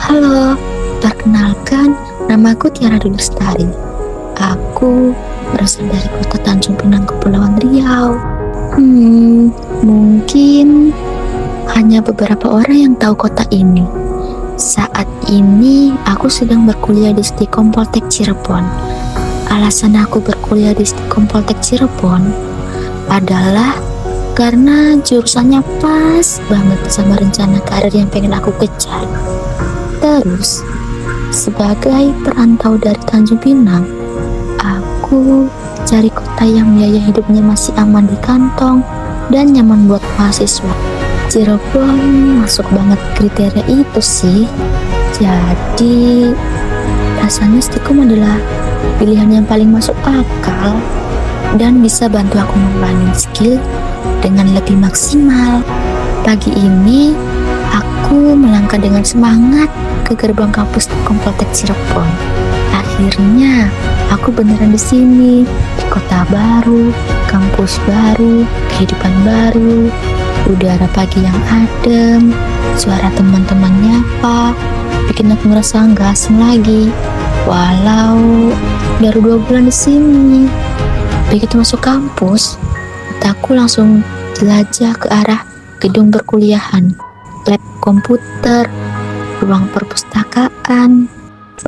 Halo, perkenalkan, namaku Tiara Dwi Lestari. Aku berasal dari kota Tanjung Pinang, Kepulauan Riau. Mungkin hanya beberapa orang yang tahu kota ini. Saat ini aku sedang berkuliah di Stikom Poltek Cirebon. Alasan aku berkuliah di Stikom Poltek Cirebon adalah karena jurusannya pas banget sama rencana karir yang pengen aku kejar. Terus, sebagai perantau dari Tanjung Pinang, aku cari kota yang biaya hidupnya masih aman di kantong dan nyaman buat mahasiswa. Cirebon masuk banget kriteria itu sih. Jadi, rasanya Stikom adalah pilihan yang paling masuk akal dan bisa bantu aku ngembangin skill dengan lebih maksimal. Pagi ini, aku melangkah dengan semangat ke gerbang kampus Poltek Cirebon. Akhirnya, aku beneran di sini. Kota baru, kampus baru, kehidupan baru, udara pagi yang adem, suara teman-teman nyapa, bikin aku ngerasa nggak asing lagi. Walau baru 2 bulan di sini. Begitu masuk kampus, mataku langsung jelajah ke arah gedung perkuliahan, lab komputer, ruang perpustakaan,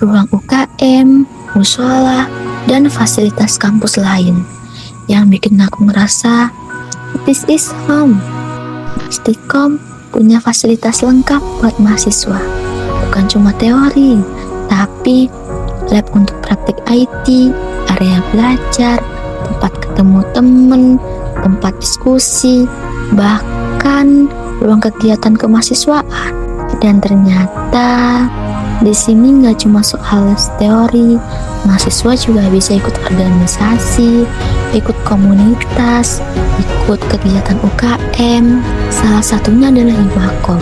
ruang UKM, musola, dan fasilitas kampus lain yang bikin aku merasa this is home. Stikom punya fasilitas lengkap buat mahasiswa, bukan cuma teori, tapi lab untuk praktik IT, area belajar, tempat ketemu temen, tempat diskusi, bahkan ruang kegiatan kemahasiswaan. Dan ternyata di sini nggak cuma soal teori, mahasiswa juga bisa ikut organisasi, ikut komunitas, ikut kegiatan UKM. Salah satunya adalah Himakom.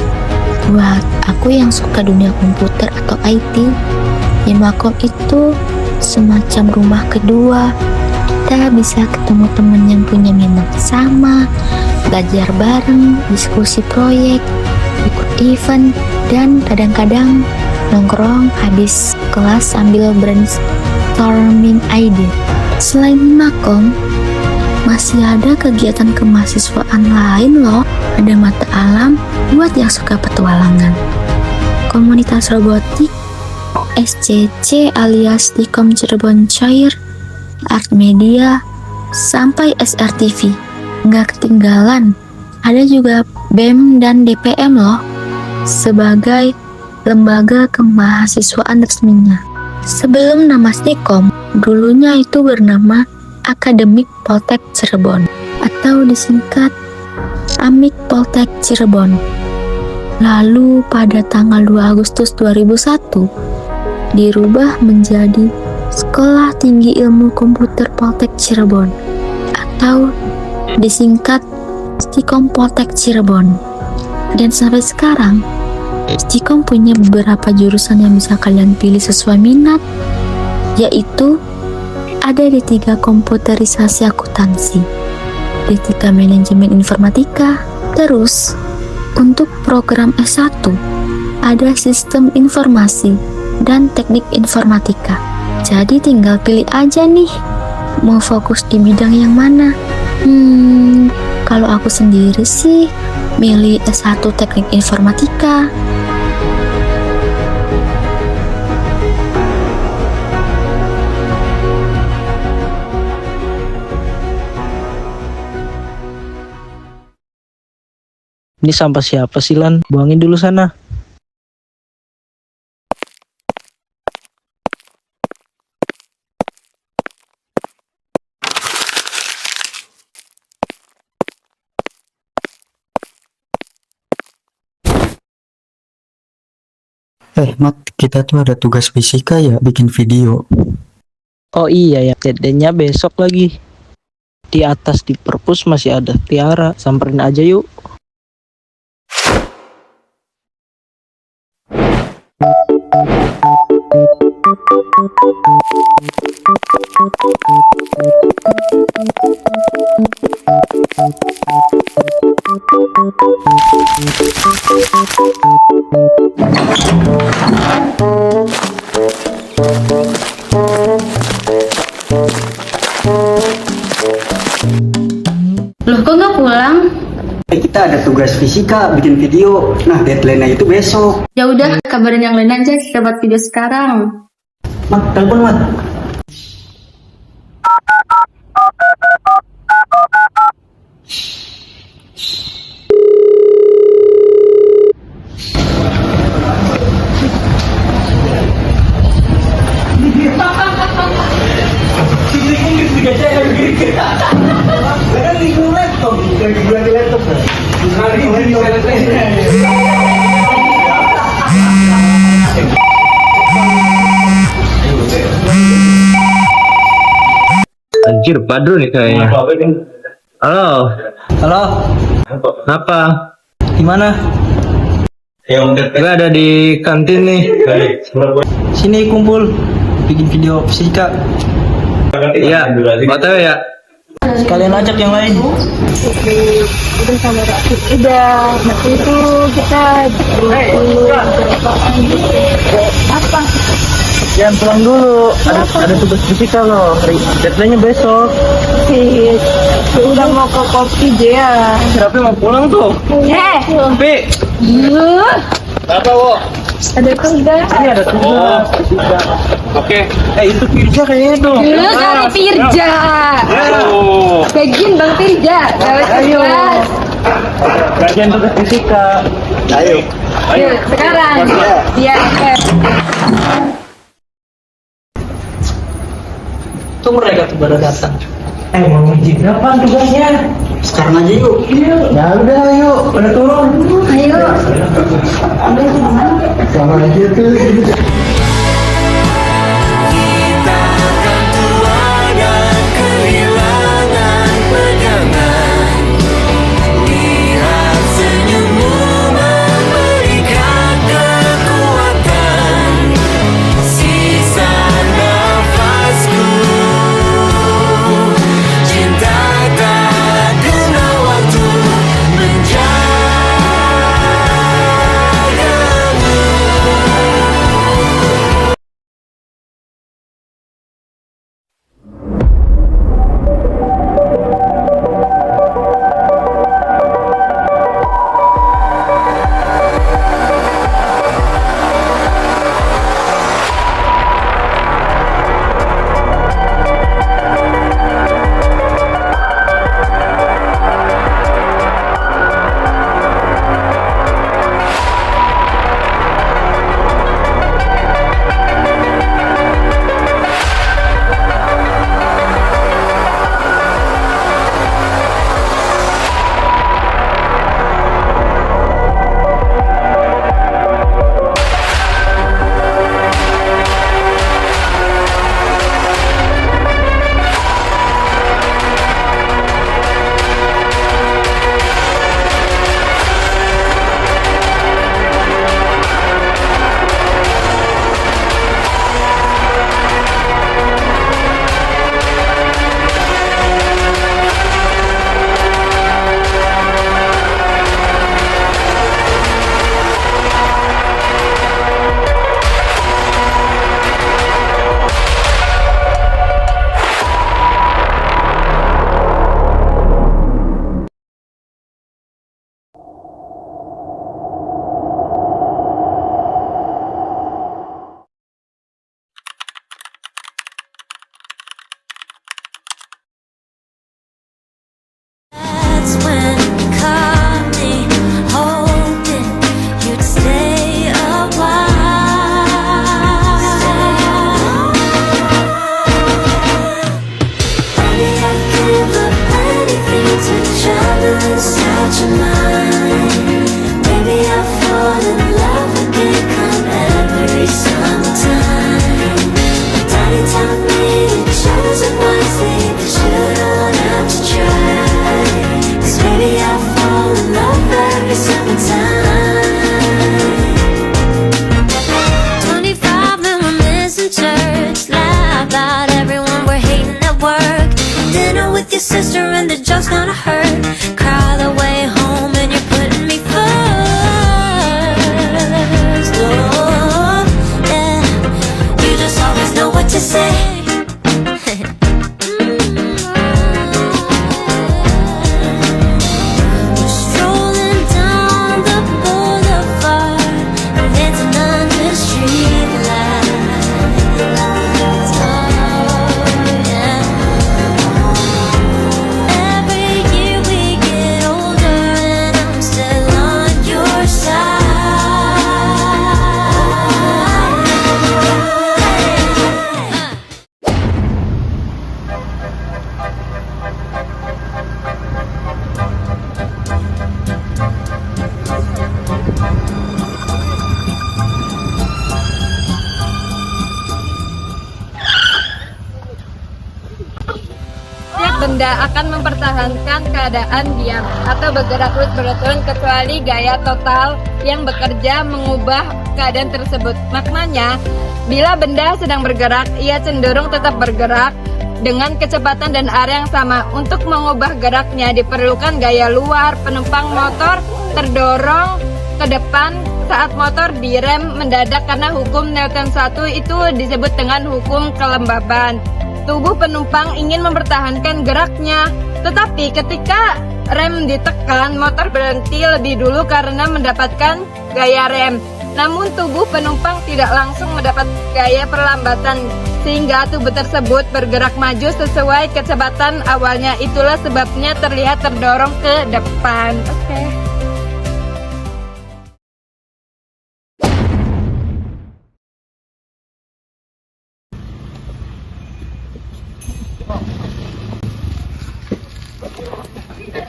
Buat aku yang suka dunia komputer atau IT, Himakom itu semacam rumah kedua. Kita bisa ketemu teman yang punya minat sama, belajar bareng, diskusi proyek, ikut event, dan kadang-kadang nongkrong habis kelas sambil brainstorming ide. Selain Himakom, masih ada kegiatan kemahasiswaan lain loh. Ada mata alam buat yang suka petualangan, komunitas robotik, SCC alias Stikom Cirebon Cair, art media, sampai SRTV. Nggak ketinggalan, ada juga BEM dan DPM loh, sebagai lembaga kemahasiswaan resminya. Sebelum nama Stikom, dulunya itu bernama Akademik Poltek Cirebon, atau disingkat Amik Poltek Cirebon. Lalu pada tanggal 2 Agustus 2001, dirubah menjadi Sekolah Tinggi Ilmu Komputer Poltek Cirebon, atau disingkat Stikom Poltek Cirebon. Dan sampai sekarang, Stikom punya beberapa jurusan yang bisa kalian pilih sesuai minat, yaitu ada di 3 komputerisasi akuntansi, di 3 manajemen informatika. Terus, untuk program S1, ada sistem informasi dan teknik informatika. Jadi tinggal pilih aja nih, mau fokus di bidang yang mana. Kalau aku sendiri sih milih S1 teknik informatika. Ini sampah siapa sih, Lan? Buangin dulu sana. Mat, kita tuh ada tugas fisika ya, bikin video. Oh iya ya, deadline-nya besok lagi. Di atas di perpus masih ada Tiara, samperin aja yuk. kita ada tugas fisika bikin video. Nah, deadline-nya itu besok. Ya udah, kabarin yang lain aja, kita buat video sekarang. Mat, telepon Mat. Anjir, Badrun nih kayaknya. Halo, Halo, apa? gimana? Gue ada di kantin nih. Sini kumpul, bikin video fisika. Iya, OTW ya. Sekalian ajak yang lain. Udah, nanti itu kita apa? Jangan pulang dulu. Ada tugas fisika loh. Deadline-nya besok. Udah mau ke kopi dia. Siapa mau pulang tuh? Pi. Apa, Wo? Ada tugas. Ini ada tugas fisika. Oke. Itu Firja kayaknya tuh. Kali Firja. Bagian Bang Firja. Ayo. Bagian tugas fisika. Ayo. Ayo, sekarang. Iya. Tuh mereka tuh baru datang. Mau izin kapan tugasnya? Sekarang aja yuk. Ya udah ayo, pada turun. Ayo. Sama aja tuh. your sister and the joke's gonna hurt. Cry the way home and you're putting me first. benda akan mempertahankan keadaan diam atau bergerak terus berturun kecuali gaya total yang bekerja mengubah keadaan tersebut. Maknanya, bila benda sedang bergerak, ia cenderung tetap bergerak dengan kecepatan dan arah yang sama. Untuk mengubah geraknya diperlukan gaya luar. Penumpang motor terdorong ke depan saat motor direm mendadak karena hukum Newton 1 itu disebut dengan hukum kelembaban. Tubuh penumpang ingin mempertahankan geraknya, tetapi ketika rem ditekan, motor berhenti lebih dulu karena mendapatkan gaya rem. Namun tubuh penumpang tidak langsung mendapat gaya perlambatan, sehingga tubuh tersebut bergerak maju sesuai kecepatan awalnya. Itulah sebabnya terlihat terdorong ke depan. Oke.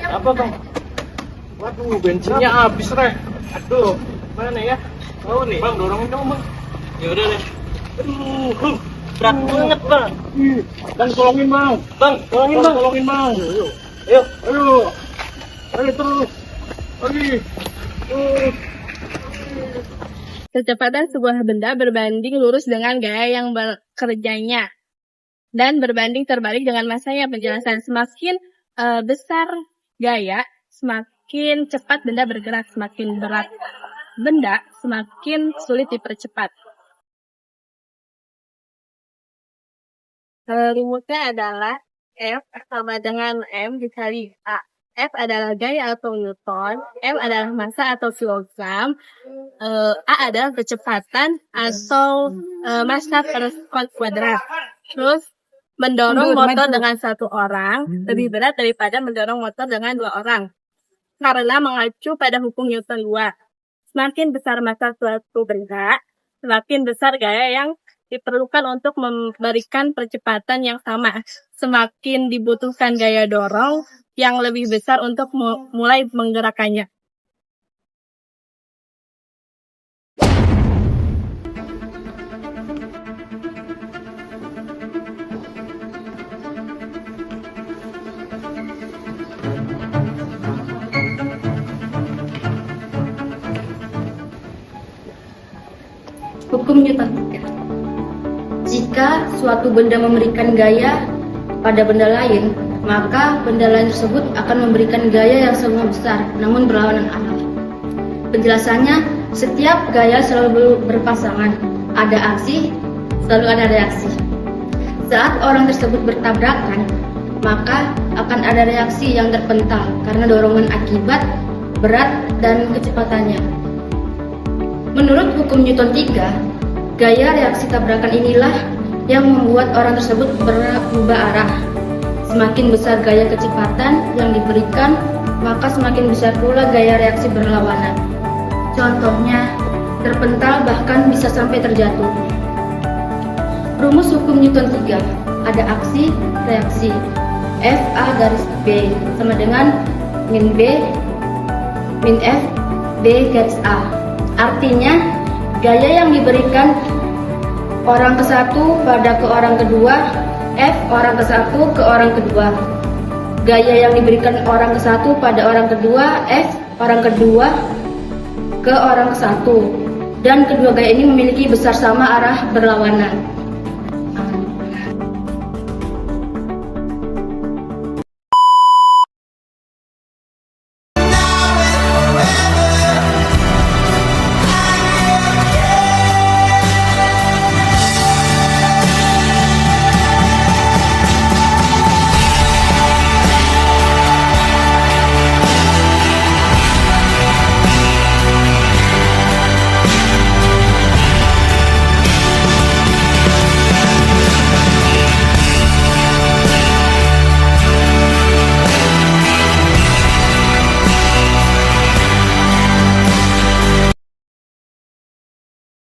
Apa bang? Waduh, bensinnya habis Reh. Aduh, mana ya? Tahu nih. Bang, dorongin dong bang. Ya udah deh. Aduh, berat banget bang. Bang, tolongin bang. Bang, tolongin bang. Tolongin bang. Ayo, ayo. Ayo terus. Ayo. Kecepatan sebuah benda berbanding lurus dengan gaya yang bekerjanya dan berbanding terbalik dengan masanya. Penjelasan: semakin besar gaya, semakin cepat benda bergerak. Semakin berat benda, semakin sulit dipercepat. Rumusnya adalah F sama dengan M dikali A. F adalah gaya atau Newton, M adalah massa atau kilogram, A adalah kecepatan atau massa per kuadrat. Terus mendorong motor dengan satu orang lebih berat daripada mendorong motor dengan dua orang, karena mengacu pada hukum Newton 2. Semakin besar massa suatu benda, semakin besar gaya yang diperlukan untuk memberikan percepatan yang sama. Semakin dibutuhkan gaya dorong yang lebih besar untuk mulai menggerakkannya. Hukum Newton 3. Jika suatu benda memberikan gaya pada benda lain, maka benda lain tersebut akan memberikan gaya yang sama besar, namun berlawanan arah. Penjelasannya, setiap gaya selalu berpasangan. Ada aksi, selalu ada reaksi. Saat orang tersebut bertabrakan, maka akan ada reaksi yang terpental karena dorongan akibat, berat, dan kecepatannya. Menurut hukum Newton 3, gaya reaksi tabrakan inilah yang membuat orang tersebut berubah arah. Semakin besar gaya kecepatan yang diberikan, maka semakin besar pula gaya reaksi berlawanan. Contohnya, terpental bahkan bisa sampai terjatuh. Rumus hukum Newton 3, ada aksi, reaksi. FA garis B sama dengan min B, min F, B garis A. Artinya, gaya yang diberikan orang ke satu pada ke orang kedua, F orang ke satu ke orang kedua. Gaya yang diberikan orang ke satu pada orang kedua, F orang kedua ke orang ke satu. Dan kedua gaya ini memiliki besar sama arah berlawanan.